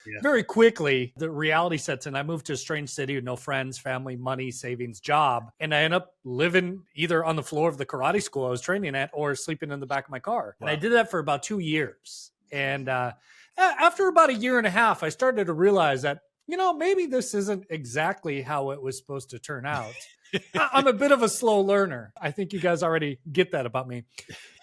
Yeah. very quickly, the reality sets in. I moved to a strange city with no friends, family, money, savings, job. And I end up living either on the floor of the karate school I was training at or sleeping in the back of my car. Wow. And I did that for about 2 years. And after about a year and a half, I started to realize that, maybe this isn't exactly how it was supposed to turn out. I'm a bit of a slow learner. I think you guys already get that about me.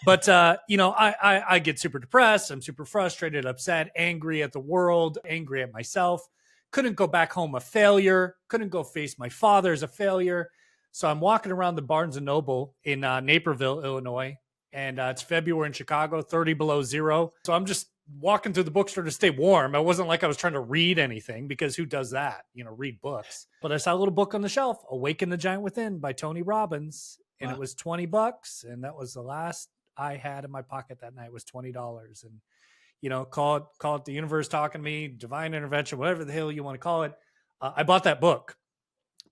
But, I get super depressed. I'm super frustrated, upset, angry at the world, angry at myself. Couldn't go back home a failure. Couldn't go face my father as a failure. So I'm walking around the Barnes & Noble in Naperville, Illinois. And it's February in Chicago, 30 below zero. So I'm just walking through the bookstore to stay warm. It wasn't like I was trying to read anything, because who does that? Read books. But I saw a little book on the shelf, Awaken the Giant Within by Tony Robbins. And It was $20. And that was the last I had in my pocket that night, was $20. And, call it the universe talking to me, divine intervention, whatever the hell you want to call it. I bought that book.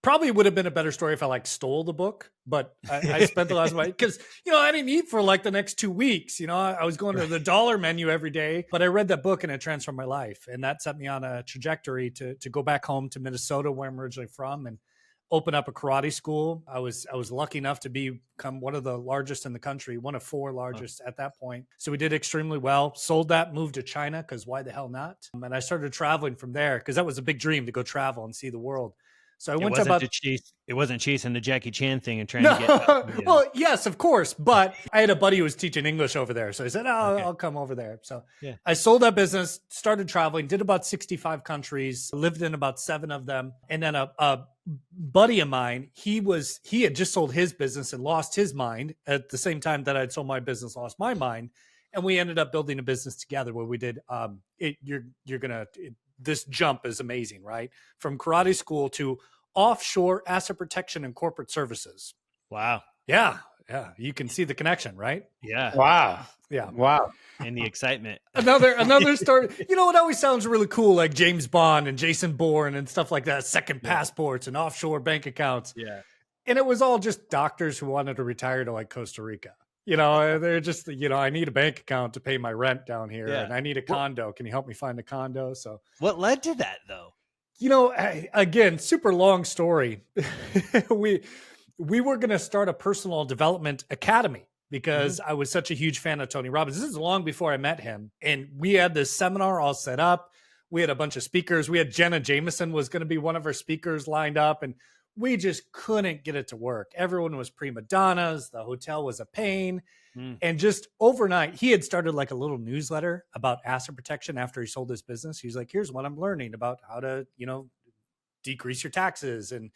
Probably would have been a better story if I stole the book, but I spent the last money because, I didn't eat for the next 2 weeks. I was going to the dollar menu every day, but I read that book and it transformed my life. And that set me on a trajectory to go back home to Minnesota, where I'm originally from, and open up a karate school. I was lucky enough to become one of the largest in the country, one of 4 largest at that point. So we did extremely well, sold that, moved to China, because why the hell not? And I started traveling from there, because that was a big dream, to go travel and see the world. So I went to about. It wasn't chasing the Jackie Chan thing and trying to get. Well, yes, of course. But I had a buddy who was teaching English over there. So I said, I'll come over there. So I sold that business, started traveling, did about 65 countries, lived in about 7 of them. And then a buddy of mine, he had just sold his business and lost his mind at the same time that I'd sold my business, lost my mind. And we ended up building a business together where we did, this jump is amazing, right? From karate school to offshore asset protection and corporate services. Wow. Yeah. You can see the connection, right? Yeah. Wow. Yeah. Wow. And the excitement. Another story. It always sounds really cool, like James Bond and Jason Bourne and stuff like that. Second passports and offshore bank accounts. Yeah. And it was all just doctors who wanted to retire to Costa Rica. They're just, I need a bank account to pay my rent down here, and I need a condo. Can you help me find a condo? So what led to that, though? Again, super long story. we were going to start a personal development academy because I was such a huge fan of Tony Robbins. This is long before I met him. And we had this seminar all set up. We had a bunch of speakers. We had Jenna Jameson was going to be one of our speakers lined up, and we just couldn't get it to work. Everyone was prima donnas. The hotel was a pain. And just overnight, he had started a little newsletter about asset protection after he sold his business. He's like, here's what I'm learning about how to, decrease your taxes and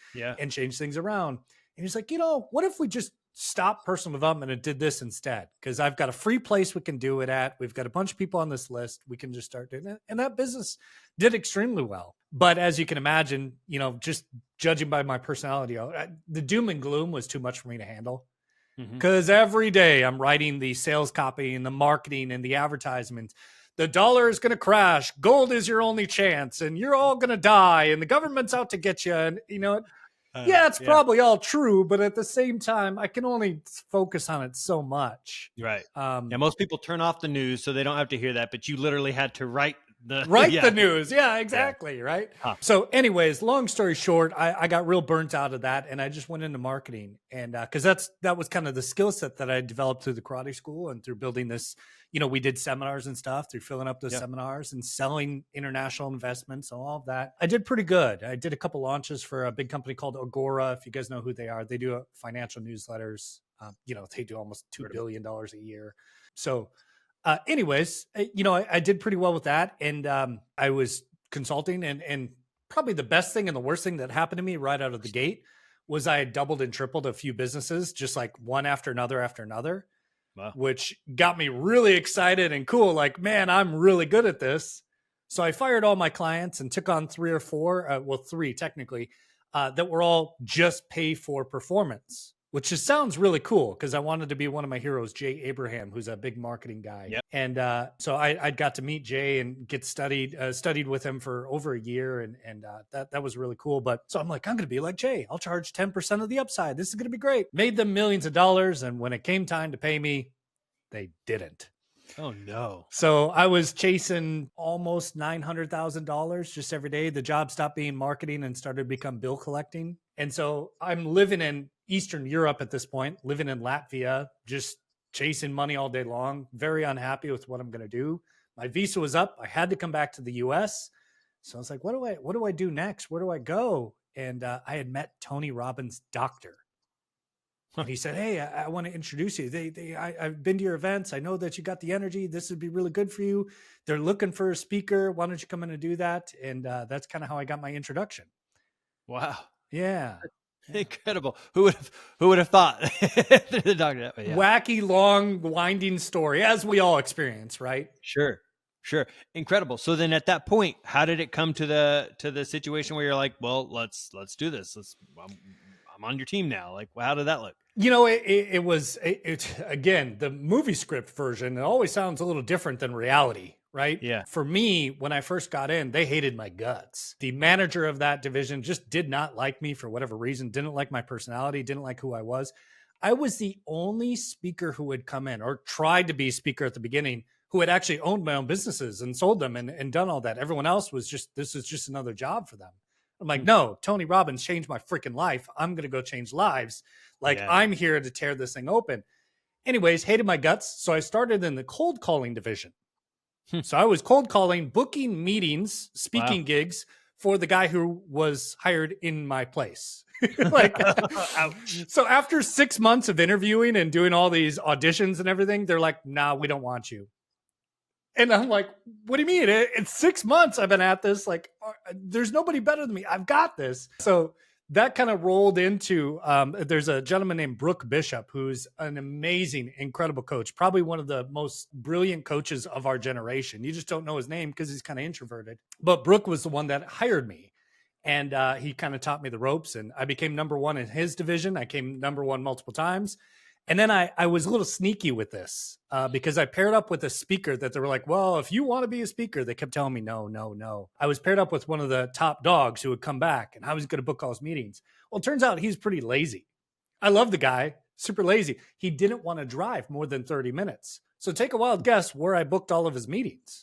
change things around. And he's like, what if we just stop personal development and did this instead? Because I've got a free place we can do it at. We've got a bunch of people on this list. We can just start doing it. And that business did extremely well. But as you can imagine, just judging by my personality, the doom and gloom was too much for me to handle. Because every day I'm writing the sales copy and the marketing and the advertisements. The dollar is going to crash. Gold is your only chance. And you're all going to die. And the government's out to get you. And, it's probably all true. But at the same time, I can only focus on it so much. Right. Most people turn off the news so they don't have to hear that. But you literally had to write the news. Yeah, exactly. Yeah. Right. Huh. So anyways, long story short, I got real burnt out of that. And I just went into marketing. And because that was kind of the skill set that I developed through the karate school and through building this, we did seminars and stuff, through filling up those seminars and selling international investments and all of that. I did pretty good. I did a couple launches for a big company called Agora. If you guys know who they are, they do financial newsletters. They do almost $2 billion a year. So anyways, I did pretty well with that. And I was consulting, and probably the best thing and the worst thing that happened to me right out of the gate was I had doubled and tripled a few businesses, just one after another, wow. Which got me really excited and cool. Man, I'm really good at this. So I fired all my clients and took on 3 or 4, 3 technically, that were all just pay for performance. Which just sounds really cool because I wanted to be one of my heroes, Jay Abraham, who's a big marketing guy. Yep. And so I got to meet Jay and get studied with him for over a year. And that was really cool. But so I'm like, I'm going to be like Jay. I'll charge 10% of the upside. This is going to be great. Made them millions of dollars. And when it came time to pay me, they didn't. Oh no. So I was chasing almost $900,000 just every day. The job stopped being marketing and started to become bill collecting. And so I'm living in Eastern Europe at this point, living in Latvia, just chasing money all day long, very unhappy with what I'm going to do. My visa was up. I had to come back to the US. So I was like, what do I do next? Where do I go? And I had met Tony Robbins' doctor. Huh. And he said, "Hey, I want to introduce you. I've been to your events. I know that you got the energy. This would be really good for you. They're looking for a speaker. Why don't you come in and do that?" And that's kind of how I got my introduction. Wow. Yeah. Incredible. Who would have thought? The doctor that way, yeah. Wacky, long, winding story, as we all experience, right? Sure. Sure. Incredible. So then at that point, how did it come to the situation where you're like, well, let's do this. I'm on your team now. Like, how did that look? You know, it was again, the movie script version. It always sounds a little different than reality, right? Yeah. For me, when I first got in, they hated my guts. The manager of that division just did not like me for whatever reason, didn't like my personality, didn't like who I was. I was the only speaker who had come in or tried to be a speaker at the beginning who had actually owned my own businesses and sold them and done all that. Everyone else was this was just another job for them. I'm like, no, Tony Robbins changed my freaking life. I'm going to go change lives. Like, Yeah. I'm here to tear this thing open. Anyways, hated my guts. So I started in the cold calling division. So I was cold calling, booking meetings, speaking gigs for the guy who was hired in my place. Like, Ouch. so after 6 months of interviewing and doing all these auditions and everything, they're like, nah, we don't want you. And I'm like, what do you mean? It's 6 months I've been at this. Like, there's nobody better than me. I've got this. So that kind of rolled into, there's a gentleman named Brooke Bishop, who's an amazing, incredible coach, probably one of the most brilliant coaches of our generation. You just don't know his name because he's kind of introverted. But Brooke was the one that hired me. And he kind of taught me the ropes, and I became number one in his division. I came number one multiple times. And then I was a little sneaky with this because I paired up with a speaker that they were like, well, if you want to be a speaker, they kept telling me, no. I was paired up with one of the top dogs who would come back, and I was going to book all his meetings. Well, it turns out he's pretty lazy. I love the guy, super lazy. He didn't want to drive more than 30 minutes. So take a wild guess where I booked all of his meetings.